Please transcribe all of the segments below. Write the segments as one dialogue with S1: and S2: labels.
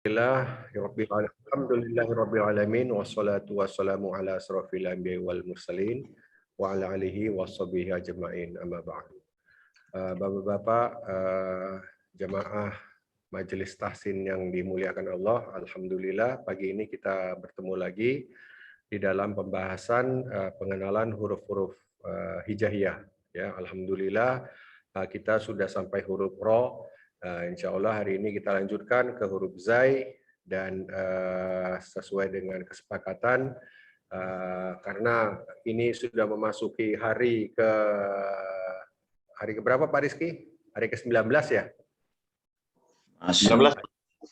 S1: Alhamdulillahirabbil alamin wassalatu wassalamu ala asrofil anbiya'i wal mursalin wa ala alihi washabihi ajma'in amma ba'd. Bapak-bapak, jamaah Majelis Tahsin yang dimuliakan Allah, alhamdulillah pagi ini kita bertemu lagi di dalam pembahasan pengenalan huruf-huruf hijaiyah. Ya, alhamdulillah kita sudah sampai huruf ro. Insya Allah hari ini kita lanjutkan ke huruf zai dan sesuai dengan kesepakatan karena ini sudah memasuki hari berapa Pak Rizky? Hari ke-19 ya?
S2: 19.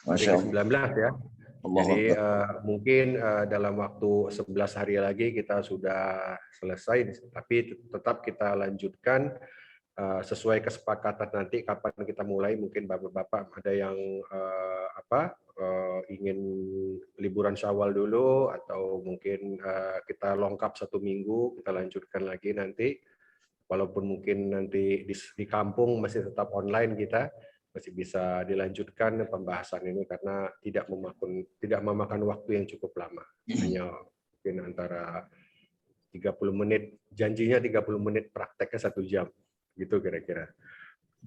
S1: Hari ke-19 ya. Jadi mungkin dalam waktu 11 hari lagi kita sudah selesai, tapi tetap kita lanjutkan sesuai kesepakatan nanti kapan kita mulai. Mungkin bapak-bapak ada yang ingin liburan Syawal dulu, atau mungkin kita lengkap 1 minggu, kita lanjutkan lagi nanti. Walaupun mungkin nanti di kampung masih tetap online, kita masih bisa dilanjutkan pembahasan ini karena tidak memakan waktu yang cukup lama. Hanya mungkin antara 30 menit, janjinya 30 menit, prakteknya 1 jam. Gitu kira-kira.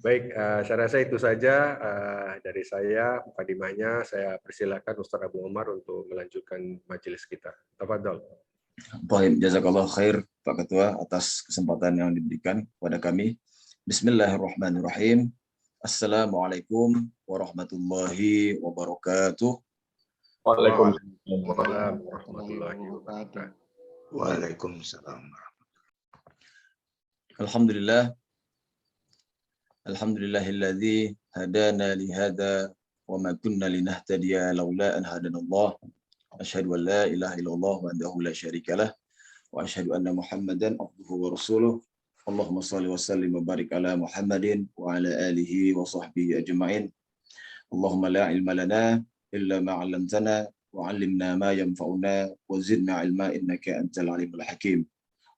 S1: Baik, saya rasa itu saja dari saya. Mukadimahnya saya persilakan Ustaz Abu Omar untuk melanjutkan majelis kita. Tafadhol.
S2: Baik, jazakallah khair Pak Ketua atas kesempatan yang diberikan kepada kami. Bismillahirrahmanirrahim. Assalamualaikum warahmatullahi wabarakatuh.
S1: Waalaikumsalam warahmatullahi wabarakatuh.
S3: Waalaikumsalam.
S2: Alhamdulillah. Alhamdulillahilladzi hadana lihada wa ma kunna linahtadiya laula an hadanallah. Asyhadu an la ilaha illallah wahdahu la syarikalah wa asyhadu anna Muhammadan abduhu wa rasuluh. Allahumma shalli wa sallim wa barik ala Muhammadin wa ala alihi wa sahbihi ajma'in. Allahumma la ilma lana illa ma 'allamtana wa 'allimna ma yanfa'una wa zidna 'ilma innaka antal alimul hakim.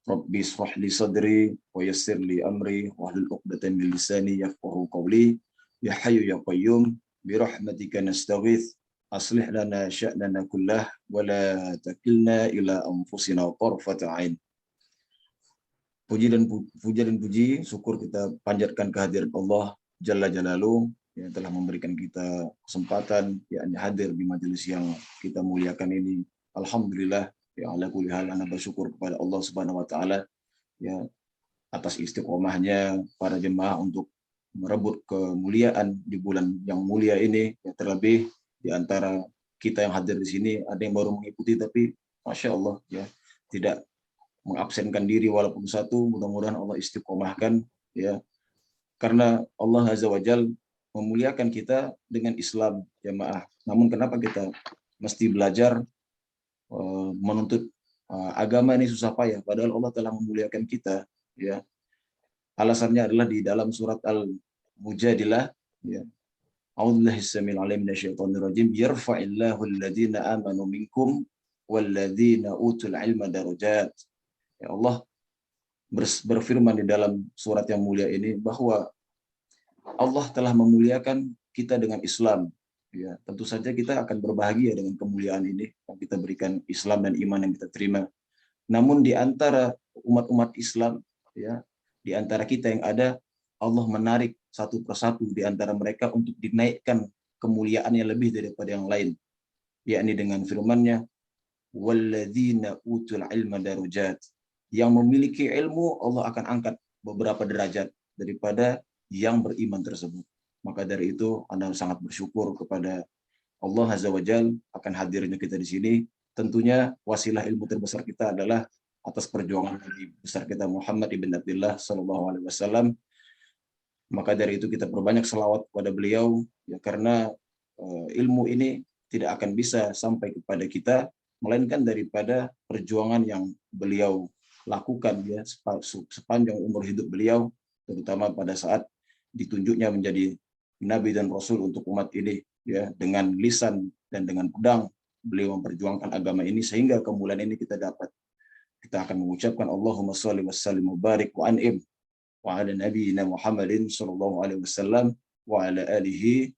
S2: Rabbi ishrah li sadri wa yassir li amri wahlul 'uqdatam min lisani yafqahu qawli. Ya hayyu ya qayyum bi rahmatika nastaghits aslih lana sya'nana kullah wa la takilna ila anfusina tarfata 'ain. Puji dan puji syukur kita panjatkan kehadirat Allah Jalla Jalaluhu yang telah memberikan kita kesempatan yakni hadir di majelis yang kita muliakan ini. Alhamdulillah, ya ala kulli hal ana bersyukur kepada Allah Subhanahu wa taala ya atas istiqomahnya para jemaah untuk merebut kemuliaan di bulan yang mulia ini, ya terlebih di antara kita yang hadir di sini ada yang baru mengikuti tapi Masya Allah ya tidak mengabsenkan diri walaupun satu. Mudah-mudahan Allah istiqomahkan ya, karena Allah Azza wa Jal memuliakan kita dengan Islam jamaah. Namun kenapa kita mesti belajar menuntut agama ini susah payah padahal Allah telah memuliakan kita ya. Alasannya adalah di dalam surat Al-Mujadilah ya. A'udzubillahi ssamil alim minasyaitonir rajim. Yarfa'illahu alladhina amanu minkum walladzina utul ilma darajat. Ya Allah berfirman di dalam surat yang mulia ini bahwa Allah telah memuliakan kita dengan Islam. Ya, tentu saja kita akan berbahagia dengan kemuliaan ini yang kita berikan, Islam dan iman yang kita terima. Namun di antara umat-umat Islam, ya, di antara kita yang ada, Allah menarik satu persatu di antara mereka untuk dinaikkan kemuliaannya lebih daripada yang lain, yakni dengan firman-Nya, walladzina utul ilma darajat. Yang memiliki ilmu Allah akan angkat beberapa derajat daripada yang beriman tersebut. Maka dari itu Anda sangat bersyukur kepada Allah Azza wa Jal akan hadirnya kita di sini. Tentunya wasilah ilmu terbesar kita adalah atas perjuangan Nabi besar kita Muhammad ibn Abdullah sallallahu alaihi wasallam. Maka dari itu kita perbanyak selawat kepada beliau ya, karena ilmu ini tidak akan bisa sampai kepada kita melainkan daripada perjuangan yang beliau lakukan ya sepanjang umur hidup beliau, terutama pada saat ditunjuknya menjadi nabi dan rasul untuk umat ini ya, dengan lisan dan dengan pedang beliau memperjuangkan agama ini sehingga kemuliaan ini kita dapat. Kita akan mengucapkan Allahumma shalli wa sallim wa barik wa an'im wa ala nabiyyina Muhammadin sallallahu alaihi wasallam wa ala alihi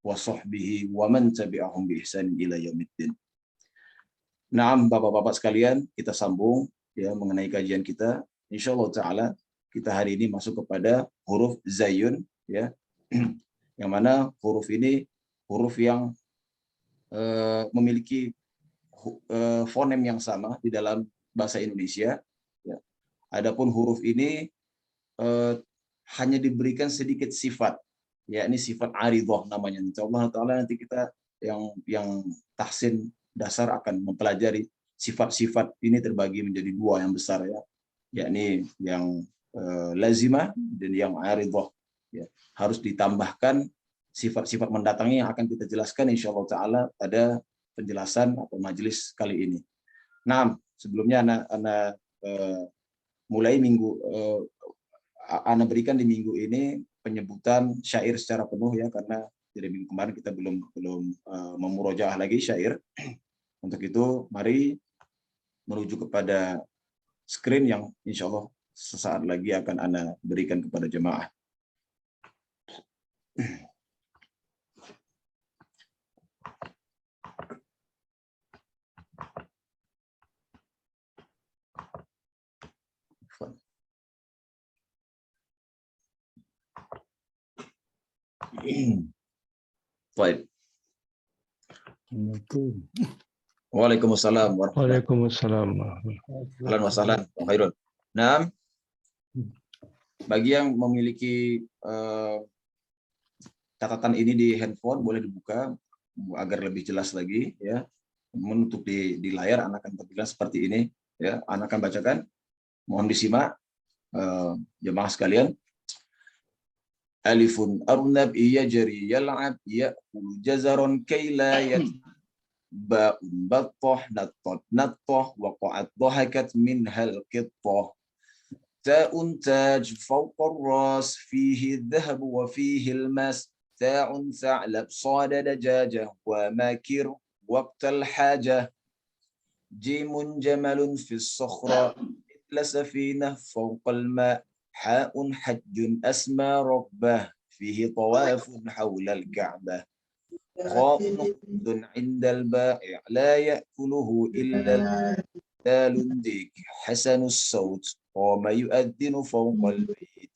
S2: wa sahbihi wa man tabi'ahum bi ihsan ila yaumiddin. Naam, Bapak-bapak sekalian, kita sambung ya mengenai kajian kita. Insyaallah taala kita hari ini masuk kepada huruf Zayun ya. Yang mana huruf ini huruf yang memiliki fonem yang sama di dalam bahasa Indonesia ya. Adapun huruf ini hanya diberikan sedikit sifat, yakni sifat aridhah namanya. Insyaallah taala nanti kita yang tahsin dasar akan mempelajari sifat-sifat ini terbagi menjadi dua yang besar ya, yakni yang lazimah dan yang aridhah ya. Harus ditambahkan sifat-sifat mendatangnya yang akan kita jelaskan insyaallah taala pada penjelasan atau majelis kali ini. Nah, sebelumnya anak mulai minggu Ana berikan di minggu ini penyebutan syair secara penuh ya, karena dari minggu kemarin kita belum memurojaah lagi syair. Untuk itu mari menuju kepada screen yang insya Allah sesaat lagi akan Ana berikan kepada jemaah. Baik. Waalaikumsalam warahmatullahi
S4: Waalaikumsalam.
S2: Ahlan wa sahlan, khairun. Nah, bagi yang memiliki catatan ini di handphone boleh dibuka agar lebih jelas lagi ya. Untuk di layar Anak akan tampilkan seperti ini ya. Anak akan bacakan. Mohon disimak jemaah sekalian. Alifun arnab yajri yal'ab ya'kul jazaron kayla ba'un battah nattat nattah waqa'at dhahakat minhal qittah ta'un taj fawqa ar-ras fihi adh-dhahab wa fihi al-mas ta'un tha'lab sada dajajah wa makir waqta al-hajah jimun jamalun fi as-sakhra mithla safinah fawqa al-ma' ha'un hajjun asma rabbah fihi tawafun hawla al-ka'bah خاء عند البائع لا يأكله إلا دال ديك حسن الصوت قام يؤذن فوق البيت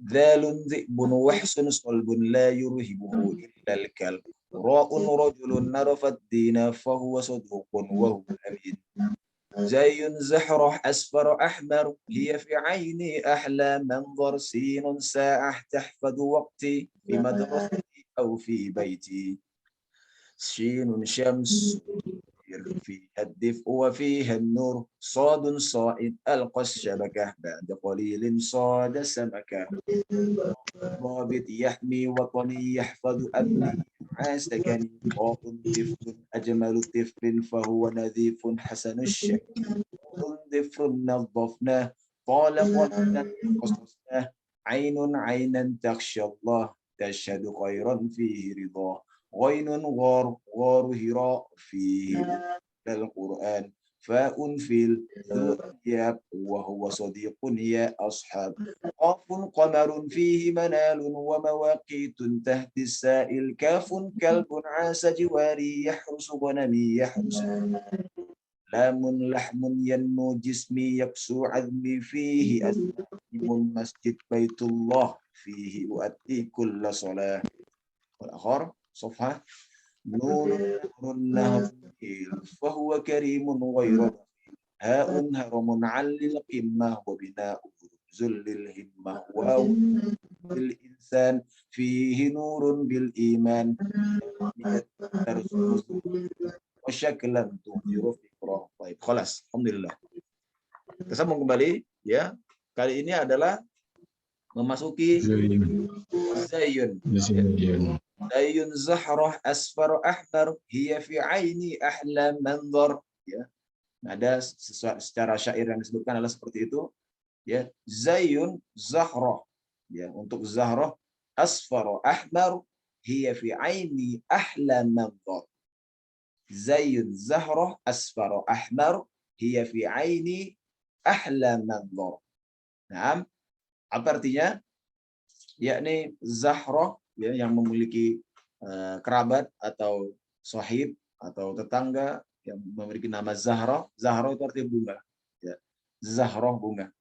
S2: ذال ذئب وحسن صلب لا يرهبه إلا الكلب راء رجل نرف الدين فهو صدوق وهو أمين زي زحرة أسفر أحمر هي في عيني أحلى منظر سين ساعة تحفظ وقتي بمدرستي أو في بيتي شين شمس فيها الدفء وفيها النور صاد صائد ألقى الشبكة بعد قليل صاد سمكة ضابط يحمي وطني يحفظ أمني عاسكني قاف طفل أجمل طفل فهو نذيف حسن الشكل ضفر نظفناه طال قلنا قصصناه عين عينا تخشى الله تشهد خيرا فيه رضاه غين غار غار هراء فيه القرآن فاء في الياء وهو صديق يا أصحاب قاف قمر فيه منال ومواقيت تهدي السائل كاف كلب عاس جواري يحرس غنمي يحرس لام لحم ينمو جسمي يكسو عظمي فيه أسلم مسجد بيت الله فيه أؤدي كل صلاة والآخر صفحة نور النهر فهو كريم غير هاء هرم علي القمة وبناء ذل الهمة واو الإنسان فيه نور بالإيمان وشكلا تظهر فكرة. Baik, khalas. Alhamdulillah. Kita sambung kembali ya. Kali ini adalah memasuki Zayun. Zayun zahrah asfar ahmar hiya fi aini ahla manzar ya. Ada secara syair yang disebutkan adalah seperti itu ya. Zayun zahrah ya, untuk zahrah asfar ahmar hiya fi aini ahla manzar. Zayun zahrah asfar ahmar hiya fi aini ahla manzar. Nah, apa artinya? Yakni zahrah ya, yang memiliki kerabat atau sahib atau tetangga yang memiliki nama Zahra. Zahra itu artinya bunga. Ya. Zahra bunga.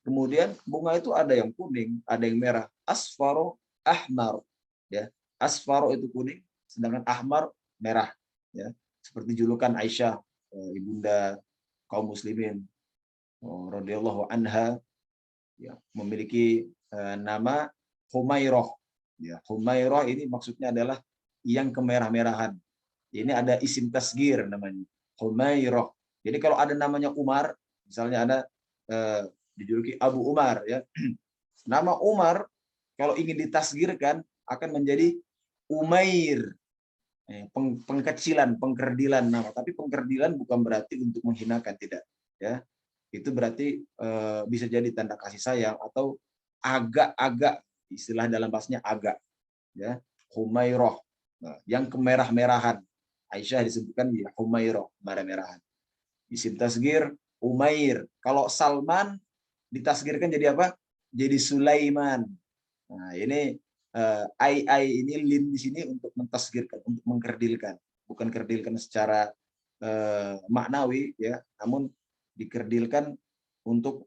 S2: Kemudian bunga itu ada yang kuning, ada yang merah. Asfaro, ahmar. Ya. Asfaro itu kuning, sedangkan ahmar merah. Ya. Seperti julukan Aisyah, ibunda kaum muslimin, radhiyallahu anha, ya, memiliki nama Humairah. Ya, Humairah ini maksudnya adalah yang kemerah-merahan. Ini ada isim tasgir namanya, Humairah. Jadi kalau ada namanya Umar, misalnya ada dijuluki Abu Umar, ya. Nama Umar kalau ingin ditasgirkan akan menjadi Umair. Pengkecilan, pengkerdilan nama. Tapi pengkerdilan bukan berarti untuk menghinakan, tidak. Ya, itu berarti bisa jadi tanda kasih sayang atau agak-agak, istilah dalam bahasanya agak. Ya, Humairah. Nah, yang kemerah-merahan. Aisyah disebutkan ya Humairah, merah-merahan. Isim tasgir Umair. Kalau Salman ditasgirkan jadi apa? Jadi Sulaiman. Nah, ini ai ini lin di sini untuk mentasgirkan, untuk mengkerdilkan, bukan kerdilkan secara maknawi, ya, namun dikerdilkan untuk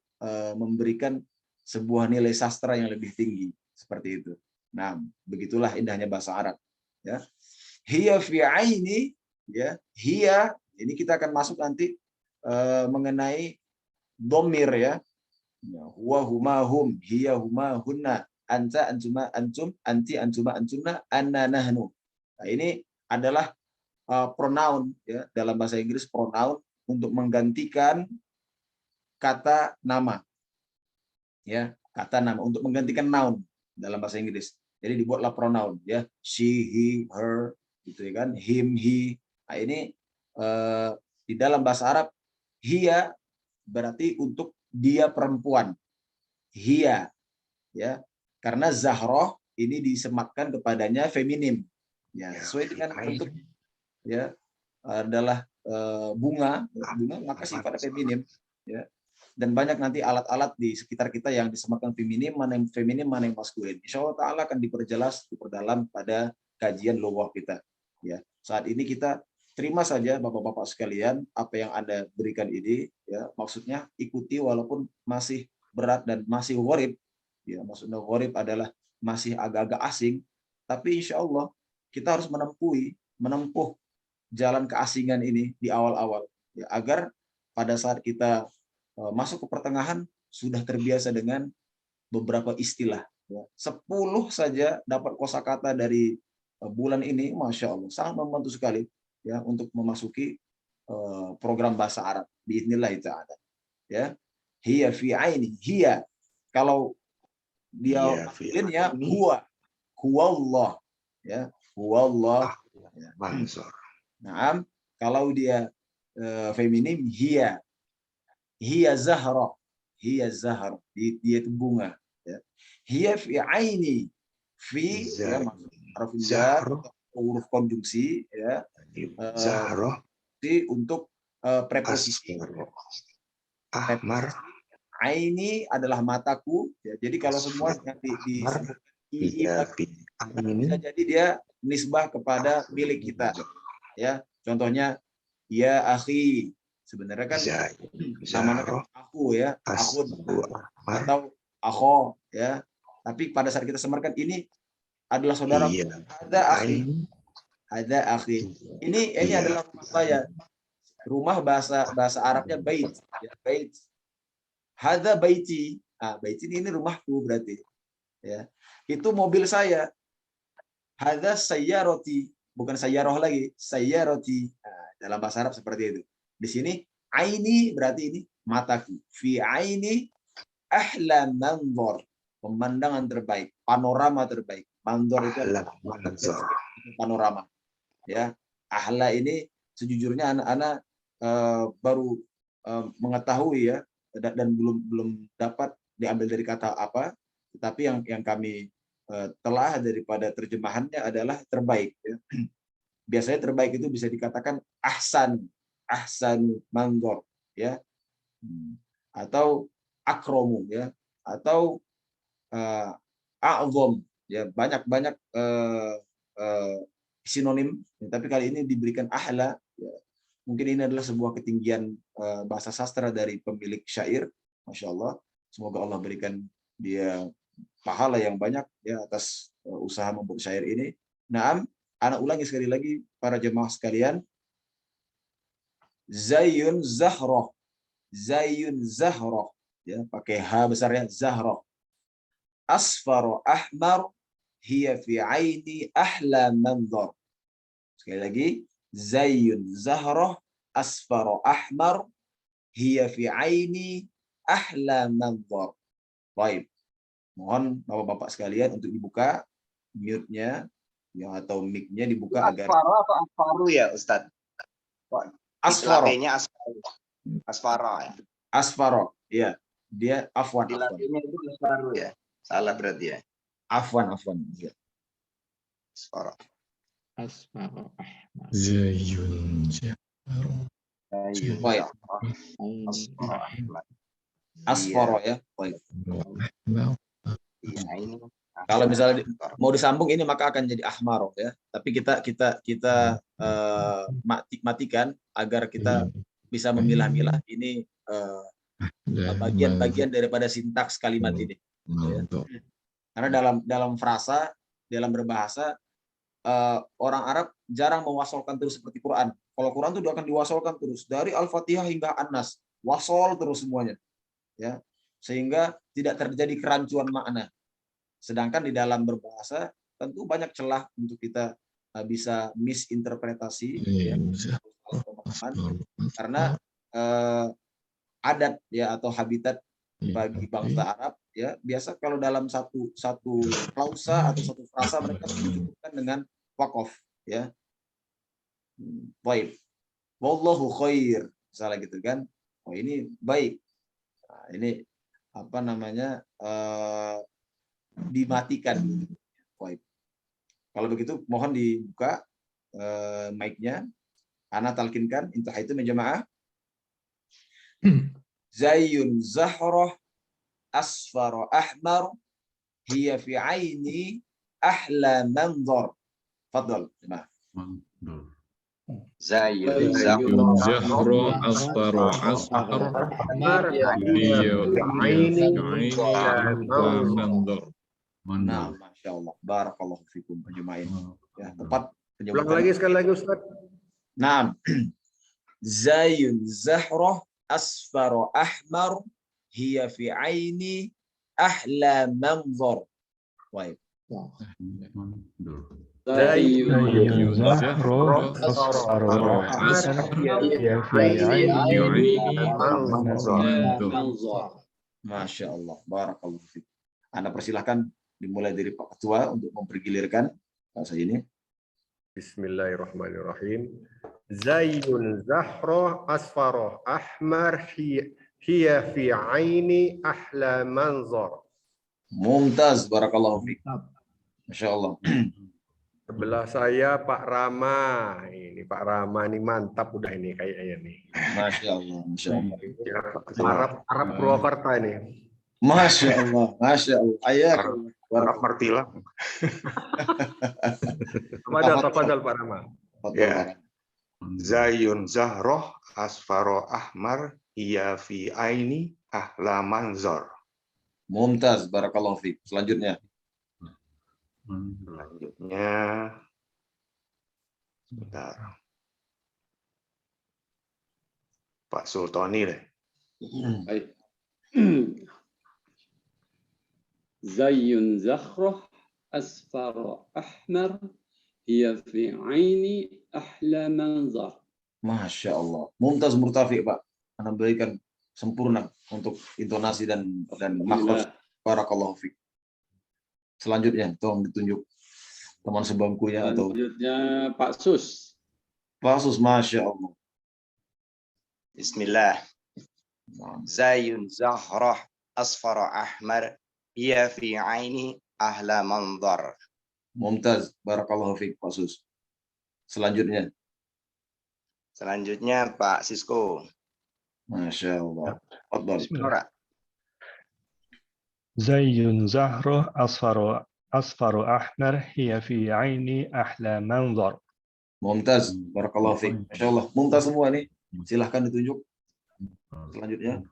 S2: memberikan sebuah nilai sastra yang lebih tinggi, seperti itu. Nah, begitulah indahnya bahasa Arab, ya. Hiya fi aini, ya, hiya ini kita akan masuk nanti mengenai domir, ya. Huwa huma hum, hiya huma hunna, anta antuma antum, anti antuma antuna, anna nahnu. Nah, ini adalah pronoun, ya, dalam bahasa Inggris pronoun untuk menggantikan kata nama. Ya, kata nama untuk menggantikan noun dalam bahasa Inggris. Jadi dibuatlah pronoun, ya, she, he, her, gitu ya kan, him, he. Nah, ini di dalam bahasa Arab hiya berarti untuk dia perempuan. Hiya, ya. Karena Zahroh ini disematkan kepadanya feminim. Ya, sesuai dengan bentuk, ya, adalah bunga, maka sifatnya feminim, ya. Dan banyak nanti alat-alat di sekitar kita yang disematkan feminim, mana yang maskulin. Insya Allah Ta'ala akan diperjelas, diperdalam pada kajian lughah kita. Ya, saat ini kita terima saja Bapak-bapak sekalian apa yang Anda berikan ini, ya, maksudnya ikuti walaupun masih berat dan masih gharib. Ya, maksudnya gharib adalah masih agak-agak asing, tapi insya Allah kita harus menempuh jalan keasingan ini di awal-awal, ya, agar pada saat kita masuk ke pertengahan sudah terbiasa dengan beberapa istilah. Ya. 10 saja dapat kosakata dari bulan ini, masya Allah, sangat membantu sekali, ya, untuk memasuki program bahasa Arab. Biidznillah ta'ala. Ya, hiya fi aini, hiya. Kalau dia maskulin, ya, huwa Allah, ya, huwallah. Ya. Nah, kalau dia feminim, hiya Zahra, dia itu bunga, ya. Hiya fi aini, fi, ya, haruf jar, huruf konjungsi, ya,
S3: Zahra
S2: untuk preposisi.
S3: ahmar,
S2: Aini adalah mataku, ya. Jadi kalau semua yang disebut
S3: ini
S2: bisa jadi dia nisbah kepada milik kita, ya. Contohnya ya akhi, sebenarnya kan namanya kan aku, ya, aku atau akho, ya. Tapi pada saat kita semarkan ini adalah saudara. Ada akhi. Ini adalah rumah saya. Rumah bahasa Arabnya bait, ya, bait. Hadza baiti. Ah, baiti ini rumahku berarti. Ya. Itu mobil saya. Hadza sayyarati, bukan sayyaroh lagi, sayyarati. Nah, dalam bahasa Arab seperti itu. Di sini aini berarti ini mataku. Fi aini ahla manzor, pemandangan terbaik, panorama terbaik. Manzor itu panorama. Ya, ahla ini sejujurnya anak-anak baru mengetahui, ya, dan belum dapat diambil dari kata apa, tetapi yang kami telah daripada terjemahannya adalah terbaik, ya. Biasanya terbaik itu bisa dikatakan ahsan manzor, ya, atau akromu, ya, atau a'zom, ya, banyak sinonim, tapi kali ini diberikan ahla. Ya. Mungkin ini adalah sebuah ketinggian bahasa sastra dari pemilik syair. Masya Allah. Semoga Allah berikan dia pahala yang banyak ya atas usaha membuat syair ini. Naam, anak ulangi sekali lagi para jemaah sekalian. Zayyun Zahroh. Zayyun Zahroh. Ya, pakai H besarnya Zahroh. Asfar ahmar hiya fi aini ahla manzar. Sekali lagi, Zayyun Zahroh asfar ahmar hiya fi aini ahla manzar. Baik. Mohon Bapak-bapak sekalian untuk dibuka mute-nya ya, atau mic-nya dibuka agar
S4: Asfaro atau Asfaru ya Ustaz?
S2: Asfaro.
S4: Dilatihnya Asfaru. Asfaro ya.
S2: Asfaro. Ya, dia afwan.
S4: Dilatihnya itu Asfaru ya. Salah berarti ya.
S2: Afwan. Ya.
S4: Asfaro.
S5: Asfaro Ahmar.
S6: Zayyun
S2: Baik.
S4: Asfaro Ahmad.
S2: Asfaro ya. Baik.
S6: Ahmar.
S4: Iya, ini.
S2: Kalau misalnya mau disambung ini maka akan jadi ahmar ya. Tapi kita matikan agar kita bisa memilah-milah ini bagian-bagian daripada sintaks kalimat ini. Ya. Karena dalam frasa, dalam berbahasa orang Arab jarang mewasolkan terus seperti Quran. Kalau Quran itu akan diwasolkan terus dari Al-Fatihah hingga An-Nas, wasol terus semuanya. Ya. Sehingga tidak terjadi kerancuan makna. Sedangkan di dalam berbahasa tentu banyak celah untuk kita bisa misinterpretasi ya, karena adat ya atau habitat bagi bangsa Arab ya biasa kalau dalam satu klausa atau satu frasa mereka mencukupkan dengan waqaf ya. Baik. Wallahu khair. Misalnya gitu kan. Oh ini baik. Nah, ini apa namanya dimatikan. Baik. Kalau begitu mohon dibuka mic-nya. Ana talkinkan intah itu menjamaah. Zayyun Zahroh asfar ahmar hiya fi aini ahla manzar. Fadhal jemaah.
S4: Zayyun
S6: Zayyun
S4: Zahroh
S6: Zahroh asfar
S1: Ahmar
S6: hiya
S1: aini
S6: manzar.
S2: Nah, Masya Allah. Barakallahu fikum ajma'in. Ya, tepat
S1: Ulang
S2: penyebutan.
S1: lagi sekali lagi Ustaz.
S2: Naam. Zayyun Zahroh asfar ahmar hiya fi aini ahla manzar. Baik.
S6: Zayyun Zahroh asfar
S2: Masya Allah. Barakallahu fikum. Anda persilahkan dimulai dari Pak Ketua untuk mempergilirkan bahasa ini.
S1: Bismillahirrahmanirrahim. Zayyun Zahroh asfaroh ahmar hiya fi aini ahla manzar.
S2: Mumtaz. Barakallahu fikum. Masya Allah.
S1: Sebelah saya Pak Rama. Ini Pak Rama ini mantap udah ini kayaknya nih.
S2: Masya Allah. Masya Allah.
S1: Arab Purwakarta ini.
S2: Masya Allah. Masya Allah. Ayat.
S3: Arab Martila.
S1: Tafadhal Pak Rama.
S3: Ya. Zayyun Zahroh asfaro ahmar hiya fi aini ahla manzar.
S2: Mumtaz. Barakallahu fikum. Selanjutnya.
S3: Selanjutnya, sebentar. Pak Sultani deh.
S7: Baik. Zayyun Zahroh asfar ahmar hiya fi aini ahla manzar.
S2: Masya Allah. Mumtaz murtafi, Pak. Anda berikan sempurna untuk intonasi dan makhraj. Barakallahu fiik. Selanjutnya, tolong ditunjuk teman sebangkunya atau
S7: Selanjutnya Pak Sus.
S2: Pak Sus. Masya Allah.
S4: Bismillah. Zayyun Zahroh asfar ahmar hiya fi aini ahla manzar.
S2: Mumtaz. Barakallahu fiik, Pak Sus. Selanjutnya.
S4: Selanjutnya Pak Sisko.
S2: Masya Allah. Fadhal.
S4: Nora.
S8: Zayyun Zahroh asfaro
S6: أصفر أحمر هي في عيني أحلى منظر.
S2: Mumtaz, barakallahu fiik. Masya Allah, mumtaz semua nih. Silahkan ditunjuk selanjutnya.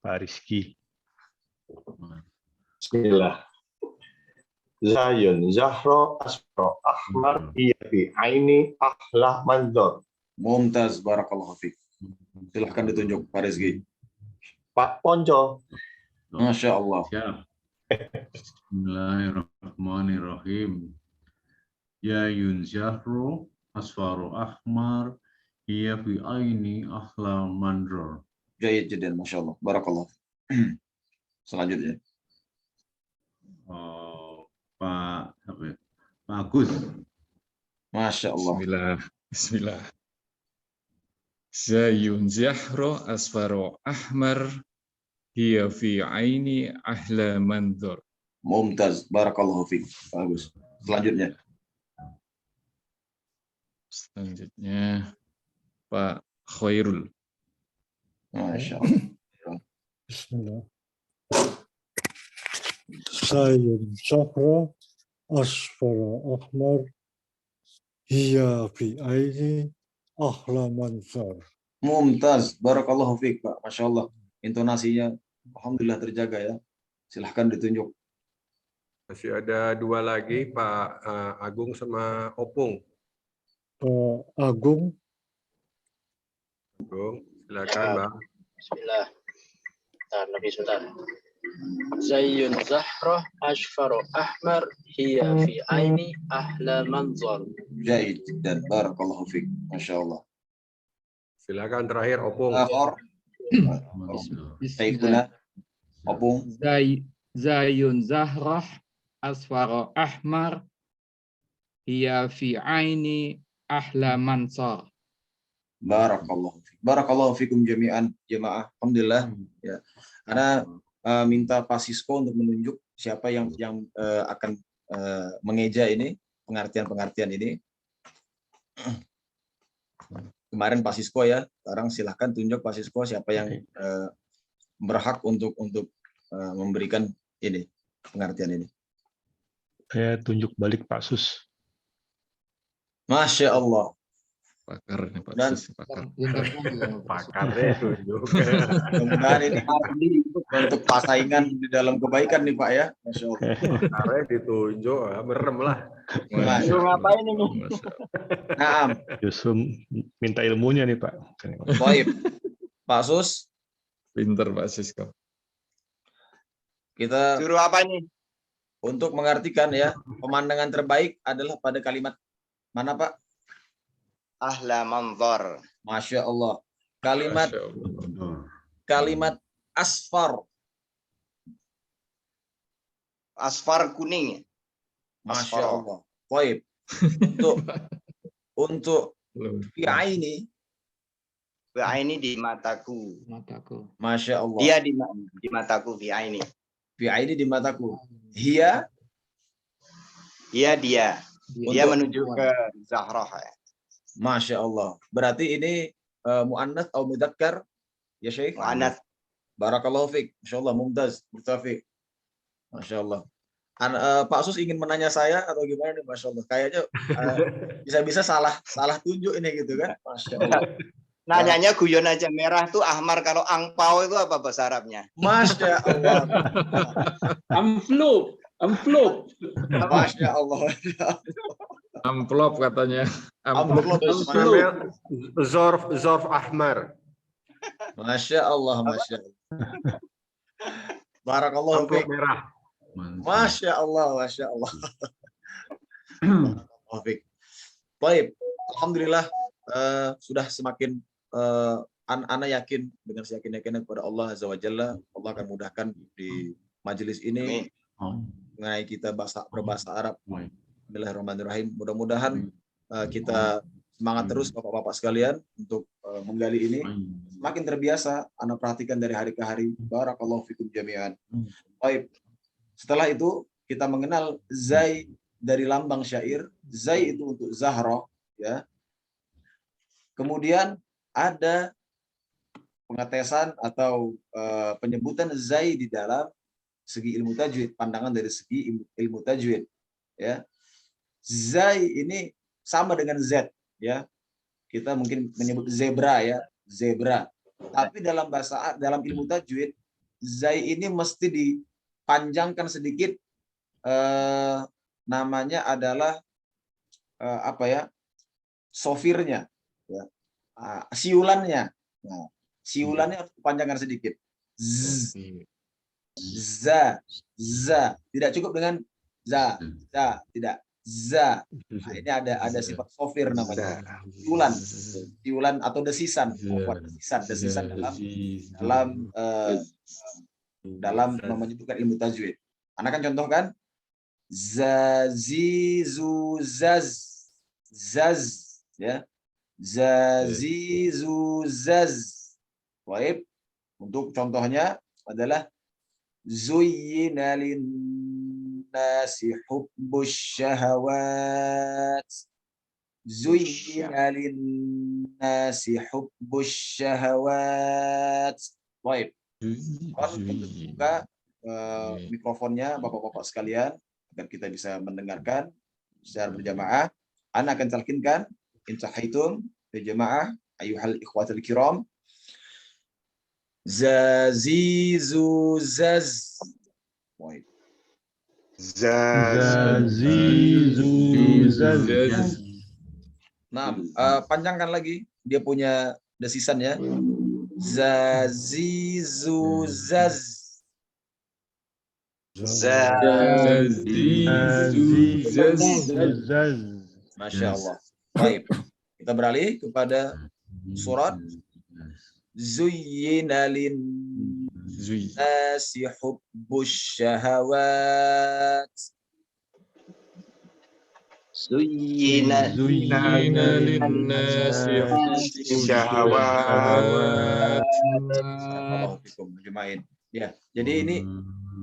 S6: Pak Rizky.
S8: Bismillah. Zayun Zahra Asfar Ahmar hiya fi aini ahla manzor.
S2: Mumtaz, barakallahu fiik. Silahkan ditunjuk Pak Rizky.
S8: Pak Ponco.
S2: Masya Allah.
S9: Siap. Bismillahirrahmanirrahim. Ya yunzahru asfaru ahmar hiya fi aini ahla manzor.
S2: Jayid jadian, Masya Allah. Barakallahu fiik. Selanjutnya.
S9: Pak apa ya? Pak Agus.
S2: Masya Allah.
S6: Bismillah. Bismillah. Zayun Zahra Asfar Ahmar hiya fi aini ahla manzur.
S2: Mumtaz, barakallahu fiik. Bagus. Selanjutnya.
S6: Selanjutnya Pak Khairul.
S2: Masya Allah.
S10: Bismillah. Zayun Zahra Asfara Ahmar hiya fi aini ahla manzar.
S2: Mumtaz, barakallahu fiik, Pak. Masya Allah. Intonasinya alhamdulillah terjaga ya. Silahkan ditunjuk.
S1: Masih ada dua lagi, Pak Agung sama Opung.
S10: Pak Agung.
S1: Agung, silakan, Bang.
S11: Bismillah. Nabi Sultan. Zayun Zahra Ashfaru Ahmar hiya fi aini ahla manzar.
S2: Jahid dan barakallahu fiik. Masya Allah.
S1: Silakan terakhir Opung.
S2: Akhor. Sayyiduna Opung.
S5: Zayun Zahrah Asfara Ahmar hiya fi aini ahla mansar.
S2: Barakallahu fiik. Barakallahu fiikum jami'an jemaah. Alhamdulillah ya. Karena minta Pak Sisko untuk menunjuk siapa yang akan mengeja ini, pengertian ini. Kemarin Pak Sisko ya, sekarang silahkan tunjuk Pak Sisko siapa yang berhak untuk memberikan ini pengertian ini.
S6: Saya tunjuk balik Pak Sus.
S2: Masya Allah.
S6: Pakar nih Pak
S2: Dan-
S6: Sus. Pakar.
S1: Pakarnya tunjuk.
S2: Mudah-mudahan ini ahli untuk persaingan di dalam kebaikan nih Pak ya. Masya Allah.
S1: Pakarnya ditunjuk, merem lah.
S2: Masya Allah.
S11: Ngapain ini?
S2: Naam.
S6: Justru minta ilmunya nih Pak.
S2: Baik. Pak Sus,
S6: Pinter Pak Sisko.
S2: kita
S4: Suruh apa ini?
S2: untuk mengartikan ya, pemandangan terbaik adalah pada kalimat mana Pak?
S4: Ahla manzar.
S2: Masya Allah. Kalimat
S6: Masya Allah.
S2: kalimat asfar.
S4: Asfar kuning.
S2: Masya
S4: Asfar.
S2: Allah. Baik. Untuk fi aini,
S4: Ini di mataku.
S5: Mataku.
S2: Masya Allah.
S4: Dia di mataku fi aini.
S2: Fi aini di mataku. Hiya
S4: Iya dia. Dia
S2: Untuk-
S4: menuju ke Zahrah. Ya.
S2: Masya Allah. Berarti ini mu'annath atau mudzakkar ya Syekh?
S4: Mu'annath.
S2: Barakallahu fiik. Masya Allah, mumtaz, mutafiq. Masya Allah. Pak Sus ingin menanya saya atau gimana nih? Masya Allah. Kayaknya bisa-bisa salah tunjuk ini gitu kan? Masya Allah.
S4: Nanyanya guyon aja, merah tuh ahmar, kalau angpau itu apa bahasa Arabnya?
S2: Masya Allah.
S7: Amplop.
S2: Masya Allah.
S6: Amplop katanya.
S2: Amplop.
S1: Namanya Zorf Ahmar.
S2: Masya Allah. Masya Allah. Barakallahu
S1: Amplop
S2: fiik.
S1: merah.
S2: Masya Allah. Masya Allah. Barakallahu fiik. Baik. Alhamdulillah sudah semakin Ana yakin dengan seyakin-yakinnya kepada Allah Azza wa Jalla, Allah akan mudahkan di majelis ini mengenai kita berbahasa Arab. Bismillahirrahmanirrahim. Mudah-mudahan kita semangat terus Bapak-bapak sekalian untuk menggali ini. Semakin terbiasa, Ana perhatikan dari hari ke hari. Barakallahu fikum jami'an. Baik. Setelah itu kita mengenal Zai dari lambang syair. Zai itu untuk Zahra, ya. Kemudian ada pengetesan atau penyebutan Zai di dalam segi ilmu tajwid, pandangan dari segi ilmu tajwid, ya. Zai ini sama dengan Z, ya. Kita mungkin menyebut zebra, ya, zebra. Tapi dalam ilmu tajwid, zai ini mesti dipanjangkan sedikit, namanya adalah apa ya? Sofirnya, ya. Siulannya. Nah, siulannya harus dipanjangkan sedikit. Z, za, tidak cukup dengan za, tidak. Za. Nah, ini ada sifat sofir namanya. Siulan atau desisan. Desisan dalam menyebutkan ilmu tajwid. Anak kan contohkan zazizu zaz, ya. Zazizu zaz. Baik. Untuk contohnya adalah zuyyina linnasi hubbus syahawat. Zuyyina linnasi hubbus syahawat. Baik. Buka mikrofonnya Bapak-bapak sekalian agar kita bisa mendengarkan secara berjamaah. Ana akan talkinkan intahaitum berjamaah ayuhal ikhwatul kiram. Zazizu zaz. Baik.
S6: Zazizu zaz.
S2: Nah, panjangkan lagi, dia punya desisan, ya. Zazizu zaz.
S6: Zazizu zaz.
S2: Masya Allah. Baik. Kita beralih kepada surat Zuyyina linnasi hubbus syahawat.
S4: Zuyyina
S5: linnasi hubbus
S3: syahawat.
S2: Ya, jadi ini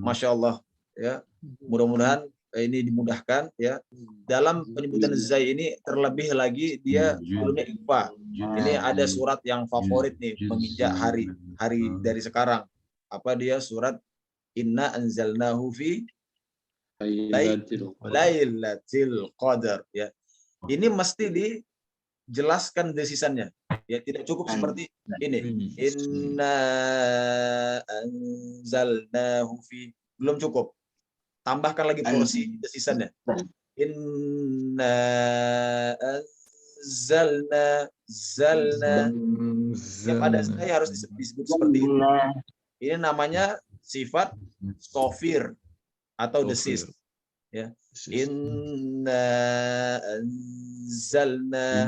S2: Masya Allah, ya. Mudah-mudahan ini dimudahkan, ya. Dalam penyebutan zai ini terlebih lagi dia sebelumnya ikhfa. Ini ada surat yang favorit nih menginjak hari dari sekarang. Apa dia? Surat Inna anzalnahu fi Lailatul Qadar, ya. Ini mesti dijelaskan desisannya. Ya, tidak cukup seperti ini. Inna anzalnahu fi, belum cukup. Tambahkan lagi porsi desisannya. Inna zalna. Yang ada saya harus disebut seperti itu. Ini namanya sifat sofir atau desis. Ya. Inna anzalna.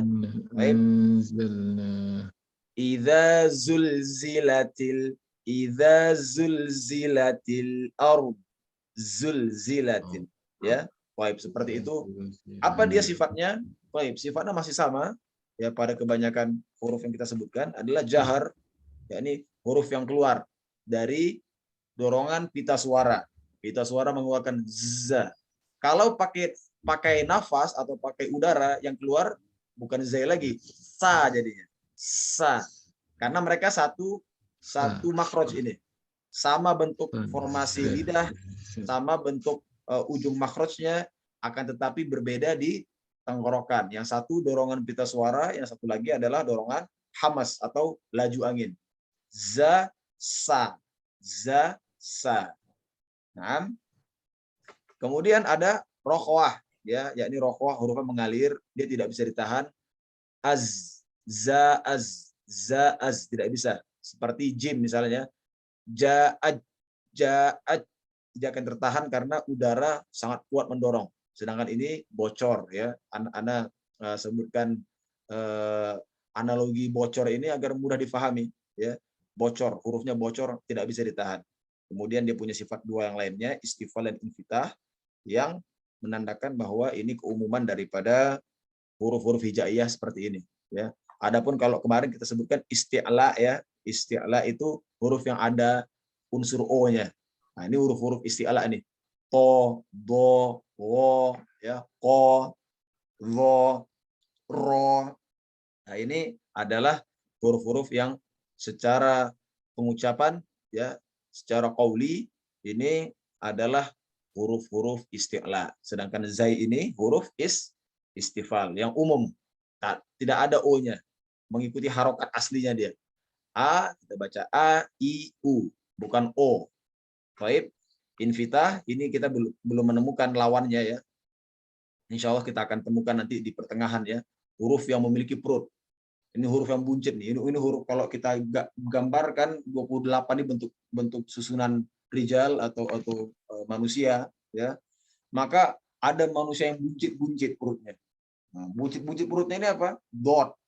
S2: Idza zulzilatil ard zulzilatin, ya. Baik, seperti itu. Apa dia sifatnya? Baik, sifatnya masih sama, ya. Pada kebanyakan huruf yang kita sebutkan adalah jahar, yakni huruf yang keluar dari dorongan pita suara. Pita suara mengeluarkan z. Kalau pakai nafas atau pakai udara, yang keluar bukan z lagi, sa jadinya. Sa. Karena mereka satu makhraj ini. Sama bentuk formasi lidah, sama bentuk ujung makhrajnya, akan tetapi berbeda di tenggorokan. Yang satu dorongan pita suara, yang satu lagi adalah dorongan hamas atau laju angin. Za, sa. Za, sa. Nah, kemudian ada rokhwah, ya, yakni rokhwah hurufnya mengalir, dia tidak bisa ditahan. Az, za, az, tidak bisa. Seperti jim misalnya. Ja'ad, dia akan tertahan karena udara sangat kuat mendorong. Sedangkan ini bocor, ya. Ana sebutkan analogi bocor ini agar mudah difahami, ya. Bocor, hurufnya bocor, tidak bisa ditahan. Kemudian dia punya sifat dua yang lainnya, istifal dan infitah, yang menandakan bahwa ini keumuman daripada huruf-huruf hijaiyah seperti ini, ya. Adapun kalau kemarin kita sebutkan isti'la, ya. Isti'la itu huruf yang ada unsur o-nya. Nah, ini huruf-huruf isti'la ini. To, do, wo, ya, ko, lo, ro. Nah, ini adalah huruf-huruf yang secara pengucapan, ya, secara qauli ini adalah huruf-huruf isti'la. Sedangkan zai ini huruf istifal yang umum. Tidak ada O-nya. Mengikuti harokat aslinya dia. A, kita baca A, I, U. Bukan O. Baik. Infitah, ini kita belum menemukan lawannya ya. Insya Allah kita akan temukan nanti di pertengahan ya. Huruf yang memiliki perut. Ini huruf yang buncit nih. Ini huruf kalau kita gambarkan 28 ini bentuk susunan rijal atau manusia ya. Maka ada manusia yang buncit-buncit perutnya. Nah, buncit-buncit perutnya ini apa? Dot,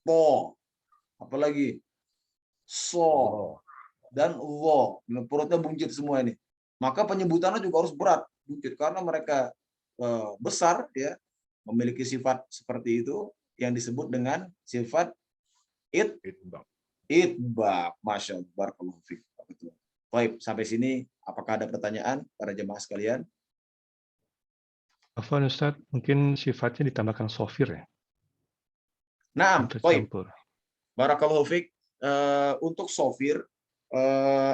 S2: po, apalagi so dan wo. Perutnya buncit semua ini. Maka penyebutannya juga harus berat, buncit, karena mereka besar ya, memiliki sifat seperti itu yang disebut dengan sifat itbaq. Masya Allah, barakallahu fiik. Baik, sampai sini apakah ada pertanyaan para jemaah sekalian?
S6: Afwan Ustaz, mungkin sifatnya ditambahkan sofir ya?
S2: Nah, baik.
S6: Tercampur.
S2: Barakallahu fiik. Untuk sofir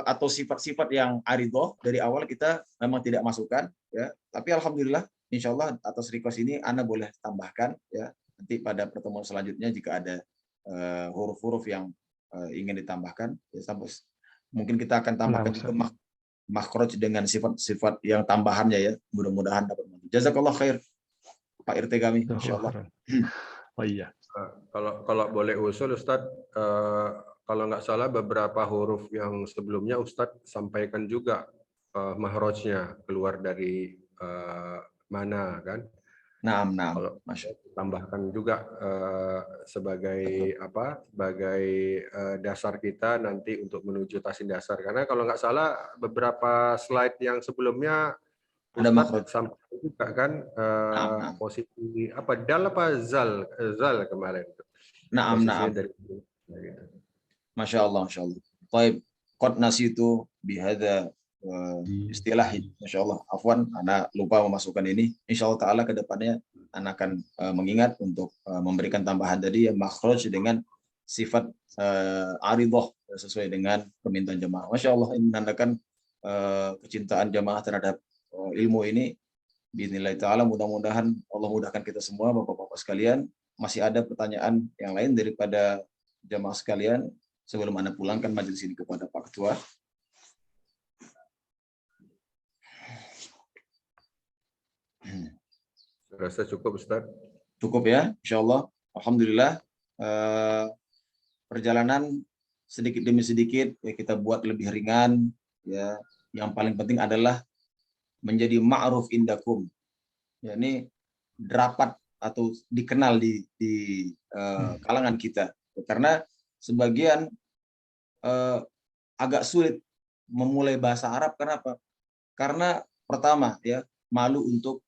S2: atau sifat-sifat yang aridoh dari awal kita memang tidak masukkan ya, tapi alhamdulillah insyaallah atas request ini Anda boleh tambahkan ya, nanti pada pertemuan selanjutnya jika ada huruf-huruf yang ingin ditambahkan ya, mungkin kita akan tambahkan juga makhraj dengan sifat-sifat yang tambahannya ya, mudah-mudahan dapat membantu. Jazakallah khair Pak RT kami insyaallah.
S6: Oh iya.
S1: Kalau boleh usul Ustadz, kalau nggak salah beberapa huruf yang sebelumnya Ustadz sampaikan juga mahrajnya keluar dari mana kan?
S2: Nah.
S1: Kalau tambahkan juga sebagai apa? Sebagai dasar kita nanti untuk menuju tasin dasar. Karena kalau nggak salah beberapa slide yang sebelumnya
S2: ada makhraj
S1: sampai juga kan posisi apa dal apa zal kemarin.
S2: Naam. Masya Allah. Baik, qad nasitu bihadza istilah. Masya Allah. Afwan, Ana lupa memasukkan ini. Insya Allah Taala ke depannya Ana akan mengingat untuk memberikan tambahan tadi yang makhraj dengan sifat aridah sesuai dengan permintaan jemaah. Masya Allah, ini menandakan kecintaan jemaah terhadap ilmu ini. Bismillah Ta'ala, mudah-mudahan Allah mudahkan kita semua Bapak-Bapak sekalian. Masih ada pertanyaan yang lain daripada jemaah sekalian sebelum Anda pulangkan majelis ini kepada Pak Ketua.
S1: Rasa cukup Ustaz?
S2: Cukup ya, insya Allah. Alhamdulillah, perjalanan sedikit demi sedikit ya kita buat lebih ringan ya. Yang paling penting adalah menjadi ma'ruf indakum. Ya, ini dapat atau dikenal di kalangan kita. Karena sebagian agak sulit memulai bahasa Arab. Kenapa? Karena pertama ya malu untuk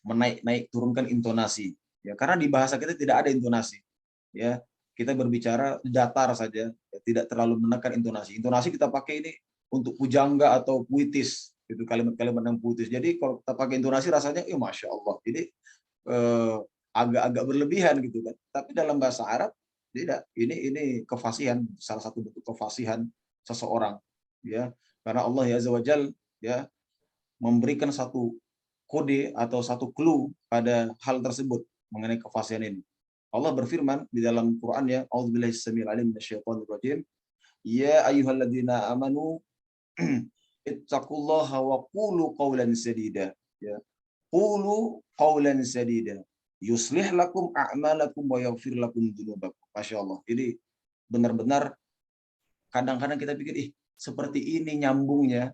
S2: menaik turunkan intonasi. Ya, karena di bahasa kita tidak ada intonasi. Ya, kita berbicara datar saja, ya, tidak terlalu menekan intonasi. Intonasi kita pakai ini untuk pujangga atau puitis, itu kalimat-kalimat yang puitis. Jadi kalau kita pakai intonasi rasanya, masya Allah. Jadi agak-agak berlebihan gitu kan. Tapi dalam bahasa Arab tidak. Ini kefasihan, salah satu bentuk kefasihan seseorang. Ya, karena Allah Azza wa Jalla ya memberikan satu kode atau satu clue pada hal tersebut mengenai kefasihan ini. Allah berfirman di dalam Quran ya, A'udzubillahi samiil alim minasyaitonir rajim. Ya ayyuhalladzina amanu ittaqullaha wa qulu qawlan sadida. Ya. Qulu qawlan sadida. Yuslih lakum a'malakum wa yaghfir lakum dzunubakum. Masya Allah. Ini benar-benar kadang-kadang kita pikir seperti ini nyambungnya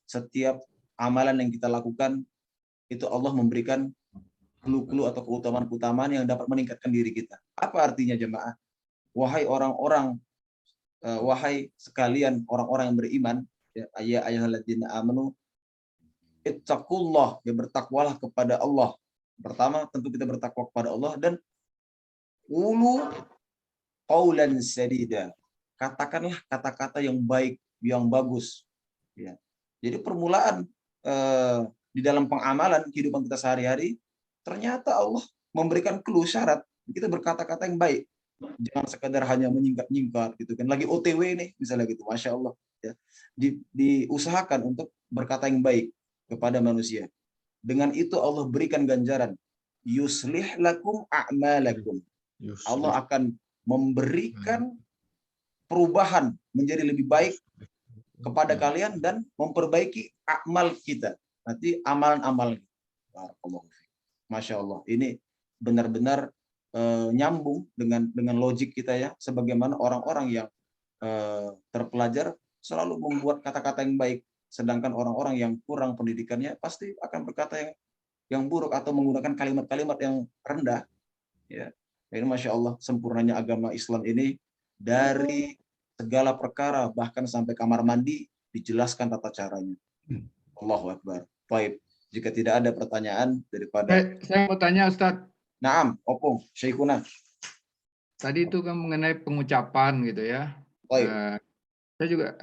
S2: setiap amalan yang kita lakukan itu Allah memberikan clue-clue atau keutamaan-keutamaan yang dapat meningkatkan diri kita. Apa artinya jemaah? Wahai orang-orang, wahai sekalian orang-orang yang beriman, ya ayyuhalladzina amanu ittaqullah, ya bertakwalah kepada Allah. Pertama tentu kita bertakwa kepada Allah dan qulu qaulan sadida. Katakanlah kata-kata yang baik, yang bagus. Ya. Jadi permulaan di dalam pengamalan kehidupan kita sehari-hari, ternyata Allah memberikan clue syarat kita berkata-kata yang baik. Jangan sekadar hanya menyingkat-nyingkat gitu kan. Lagi OTW nih misalnya gitu, masya Allah. ya, diusahakan untuk berkata yang baik kepada manusia. Dengan itu Allah berikan ganjaran. Yuslih lakum a'malakum. Allah akan memberikan perubahan menjadi lebih baik kepada kalian dan memperbaiki amal kita. Nanti amalan-amal. Masya Allah. Ini benar-benar nyambung dengan logik kita ya. Sebagaimana orang-orang yang terpelajar selalu membuat kata-kata yang baik. Sedangkan orang-orang yang kurang pendidikannya pasti akan berkata yang buruk atau menggunakan kalimat-kalimat yang rendah. Ya. Ini Masya Allah sempurnanya agama Islam ini dari segala perkara bahkan sampai kamar mandi dijelaskan tata caranya. Allahu Akbar. Baik. Jika tidak ada pertanyaan daripada
S5: Saya mau tanya Ustadz.
S2: Naam, opung, Syekhuna.
S5: Tadi itu kan mengenai pengucapan gitu ya. Saya juga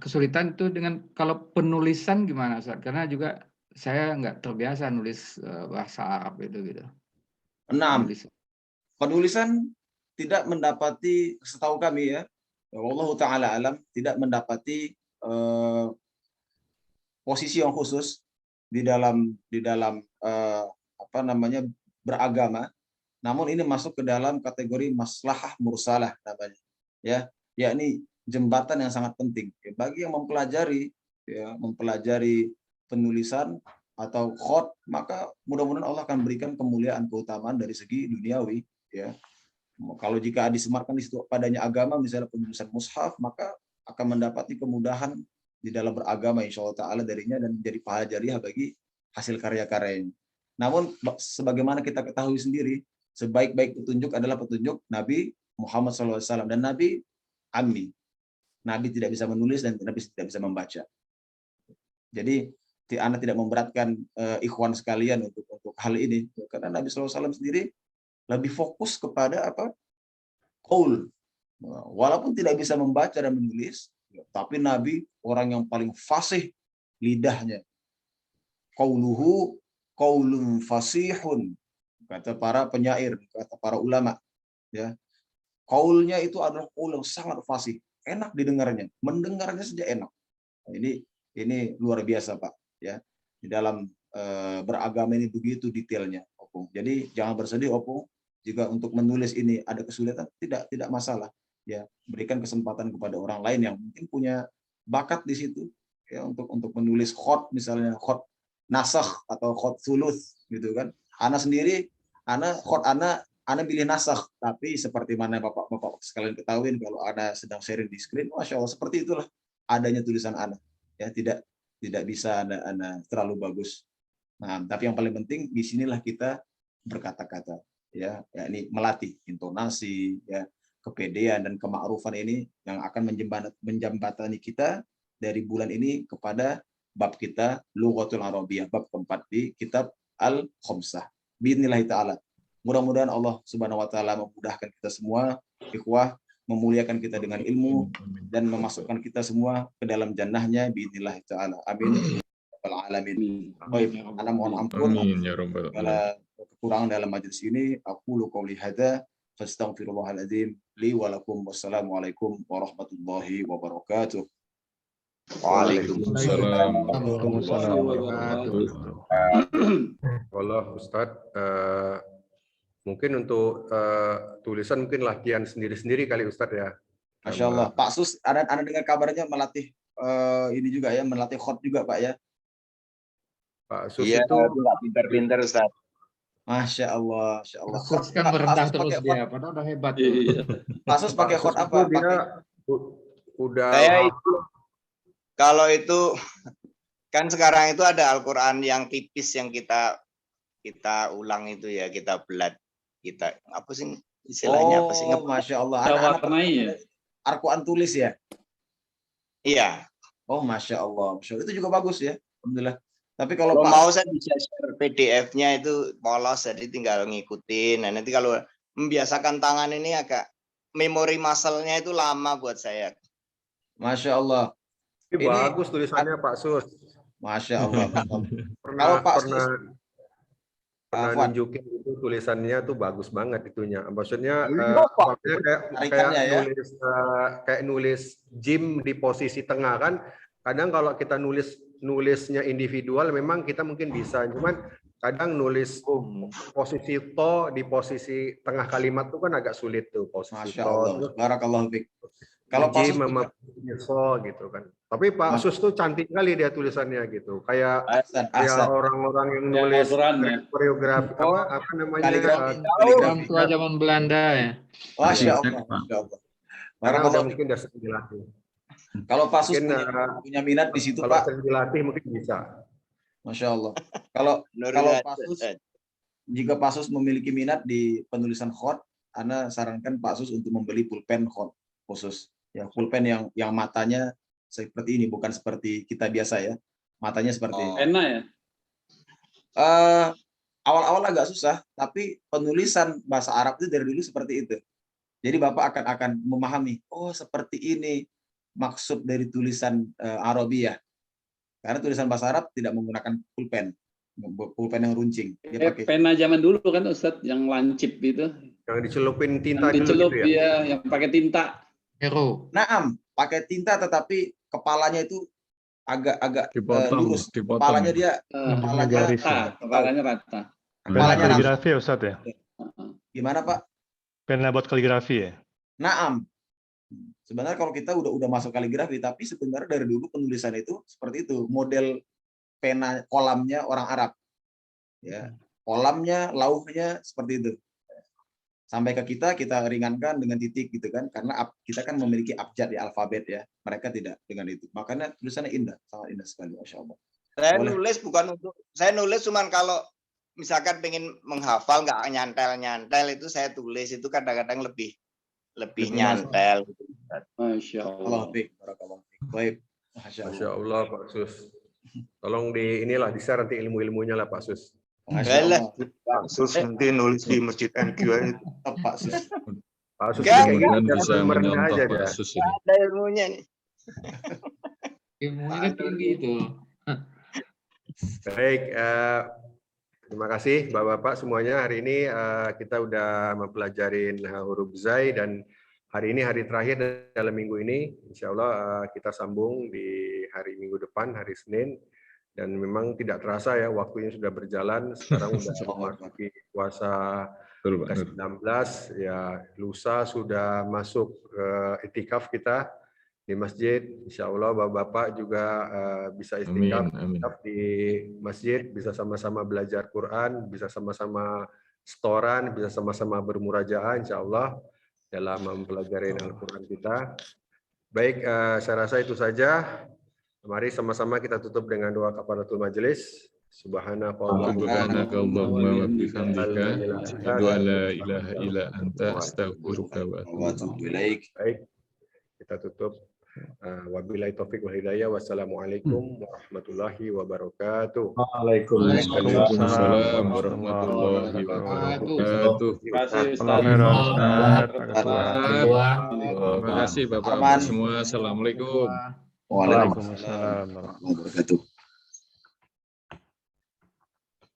S5: kesulitan itu dengan kalau penulisan gimana Ustadz? Karena juga saya nggak terbiasa nulis bahasa Arab itu gitu.
S2: Naam. Penulisan tidak mendapati, setahu kami ya, wallahu taala alam, tidak mendapati posisi yang khusus di dalam apa namanya beragama. Namun ini masuk ke dalam kategori maslahah mursalah namanya. Ya, yakni jembatan yang sangat penting bagi yang mempelajari penulisan atau khot, maka mudah-mudahan Allah akan berikan kemuliaan keutamaan dari segi duniawi ya. Kalau jika disematkan di situ padanya agama, misalnya penulisan mushaf, maka akan mendapati kemudahan di dalam beragama insya Allah Ta'ala darinya dan jadi pahala jariah bagi hasil karya-karyanya. Namun sebagaimana kita ketahui sendiri, sebaik-baik petunjuk adalah petunjuk Nabi Muhammad SAW, dan Nabi Ammi. Nabi tidak bisa menulis dan Nabi tidak bisa membaca. Jadi Anda tidak memberatkan ikhwan sekalian untuk hal ini, karena Nabi SAW sendiri lebih fokus kepada apa? Qaul. Walaupun tidak bisa membaca dan menulis, tapi Nabi orang yang paling fasih lidahnya. Qauluhu qaulun fasihun, kata para penyair, kata para ulama. Ya, qaulnya itu adalah qaul yang sangat fasih, enak didengarnya, mendengarnya saja enak. Ini luar biasa Pak. Ya, di dalam beragama ini begitu detailnya, Opung. Jadi jangan bersedih, Opung. Jika untuk menulis ini ada kesulitan, tidak masalah. Ya, berikan kesempatan kepada orang lain yang mungkin punya bakat di situ, ya, untuk menulis khot, misalnya khot nasakh atau khot thuluth, gitu kan. Ana sendiri, khot ana pilih nasakh, tapi seperti mana bapak sekalian ketahui, kalau Ana sedang sharing di screen, Masya Allah, seperti itulah adanya tulisan Ana. Ya, tidak bisa Ana terlalu bagus. Nah, tapi yang paling penting di sinilah kita berkata-kata. Ya, ini melatih intonasi, ya, kepedean dan kemakrufan ini yang akan menjembatani kita dari bulan ini kepada bab kita Lughatul Arabiyyah, bab keempat di kitab Al-Khamsah. Bismillah taala. Mudah-mudahan Allah Subhanahu wa taala memudahkan kita semua, ikhwah, memuliakan kita dengan ilmu dan memasukkan kita semua ke dalam jannahnya bismillah taala. Amin. Alamin. Baik, ana mohon ampun segala kekurangan dalam majelis ini. Aku qouli hadza fastaghfirullahaladzim li wa lakum. Wassalamualaikum warahmatullahi wabarakatuh.
S1: Waalaikumsalam. Allah Ustadz, mungkin untuk tulisan mungkin latihan sendiri-sendiri kali Ustadz ya.
S2: Masya Allah. Pak Sus, ada dengar kabarnya melatih ini juga ya, melatih khot juga Pak ya.
S1: Pak Sus
S4: iya,
S1: itu
S4: nggak pinter-pinter Ustaz.
S2: Masya Allah, Masya Allah.
S5: Sus kan merendah terus dia, padahal udah hebat.
S2: Pak Sus pakai khot apa?
S1: Udah.
S4: Saya itu, kalau itu kan sekarang itu ada Al-Quran yang tipis yang kita ulang itu ya, kita belat, kita apa sih istilahnya, apa sih?
S2: Masya Allah.
S7: Warnai ya.
S2: Al-Quran tulis ya.
S4: Iya.
S2: Oh Masya Allah. Masya Allah. Itu juga bagus ya. Alhamdulillah. Tapi kalau
S4: mau saya bisa share PDF-nya itu polos, jadi tinggal ngikutin. Nah, nanti kalau membiasakan tangan ini agak memori muscle-nya itu lama buat saya.
S2: Masya Allah.
S1: Ini bagus tulisannya Pak Sus.
S2: Masya Allah.
S1: pernah
S2: Afwan.
S1: nunjukin itu tulisannya tuh bagus banget itunya. Maksudnya
S2: Iya, Pak.
S1: maksudnya
S2: Tarikannya ya.
S1: kayak nulis gym di posisi tengah kan. Kadang kalau kita nulisnya individual memang kita mungkin bisa, cuman kadang nulis posisi to di posisi tengah kalimat tuh kan agak sulit tuh posisi
S2: Masya
S1: to.
S2: Allah.
S1: Terus
S2: Barakallahu fiik. Kalau Pak
S1: gym
S2: Sus
S1: sama so gitu kan. Tapi Pak Sus tuh cantik kali dia tulisannya gitu. Kayak
S2: Ahsan.
S1: orang-orang yang
S7: Yang
S1: nulis
S7: Al-Quran, ya.
S1: koreografi apa namanya
S2: Kaligrafi.
S5: Orang tua zaman Belanda ya.
S2: Masya
S1: Iya.
S2: Allah. Masya Allah.
S1: Karena udah
S2: Barakallahu fiik.
S1: mungkin udah sering dilatih.
S2: Kalau Pak Sus
S1: Mungkin
S2: punya minat di situ,
S1: kalau
S2: Pak.
S1: sering dilatih mungkin bisa.
S2: Masya Allah. Kalau Pak Sus, jika Pak Sus memiliki minat di penulisan khot, Ana sarankan Pak Sus untuk membeli pulpen khot khusus. Ya, pulpen yang matanya seperti ini, bukan seperti kita biasa ya. Matanya seperti ini.
S7: Pena ya?
S2: Awal-awal agak susah, tapi penulisan bahasa Arab itu dari dulu seperti itu. Jadi Bapak akan memahami, oh seperti ini maksud dari tulisan Arabiyah. Karena tulisan bahasa Arab tidak menggunakan pulpen yang runcing. Dia pakai
S7: Pena zaman dulu kan Ustadz, yang lancip itu.
S1: Yang dicelupin tinta
S7: Yang
S1: dulu
S7: dicelup
S1: gitu ya.
S7: dia, yang pakai tinta.
S5: Hero.
S2: Naam, pakai tinta tetapi kepalanya itu agak lurus.
S3: dipotong.
S2: Kepalanya dia
S6: Kepalanya garis
S7: Rata,
S6: ya.
S7: kepalanya rata.
S6: Pena
S2: Kepalanya
S6: kaligrafi ya Ustadz ya?
S2: gimana Pak?
S6: Pena buat kaligrafi ya?
S2: Naam. Sebenarnya kalau kita udah masuk kaligrafi, tapi sebenarnya dari dulu penulisan itu seperti itu, model pena kolamnya orang Arab. Ya, kolamnya, lauhnya seperti itu. Sampai ke kita ringankan dengan titik gitu kan, karena kita kan memiliki abjad di alfabet ya. Mereka tidak dengan itu. Makanya tulisannya indah, sangat indah sekali, Masya Allah.
S4: Saya nulis cuman kalau misalkan pengen menghafal nggak nyantel itu saya tulis itu kadang-kadang lebih nyantel.
S7: Masya Allah.
S2: Baik.
S1: Masya Allah Pak Sus. Tolong di-share nanti ilmu-ilmunya lah Pak Sus.
S4: Pak
S3: Sus nanti nulis di Masjid NQ aja.
S2: Pak Sus.
S1: Pak Sus
S3: Mudah-mudahan
S1: kayaknya
S3: bisa
S1: sumbernya
S3: menyontoh
S1: aja
S3: Pak
S1: dia.
S3: Sus ini.
S4: Ada ilmunya nih.
S5: Ilmunya tinggi itu.
S1: Baik, terima kasih Bapak-Bapak semuanya. Hari ini kita udah mempelajari huruf Zai dan hari ini hari terakhir dalam minggu ini. Insya Allah kita sambung di hari Minggu depan, hari Senin. Dan memang tidak terasa ya waktunya sudah berjalan. Sekarang sudah memasuki puasa ke-19 ya, lusa sudah masuk itikaf kita di masjid. Insya Allah Bapak-Bapak juga bisa itikaf di masjid, bisa sama-sama belajar Quran, bisa sama-sama setoran, bisa sama-sama bermurajaah Insya Allah dalam mempelajari Al-Quran kita. Baik, saya rasa itu saja. Mari sama-sama kita tutup dengan doa kafaratul majelis.
S3: Subhanakallahumma wa bihamdika asyhadu an la ilaha illa anta astaghfiruka wa atubu ilaik.
S1: Baik, kita tutup. Wabillahi taufiq wal hidayah. Wassalamualaikum warahmatullahi wabarakatuh.
S3: Waalaikumsalam warahmatullahi wabarakatuh. Terima kasih Bapak-Bapak semua. Assalamualaikum.
S2: Waalaikumsalam warahmatullahi wabarakatuh.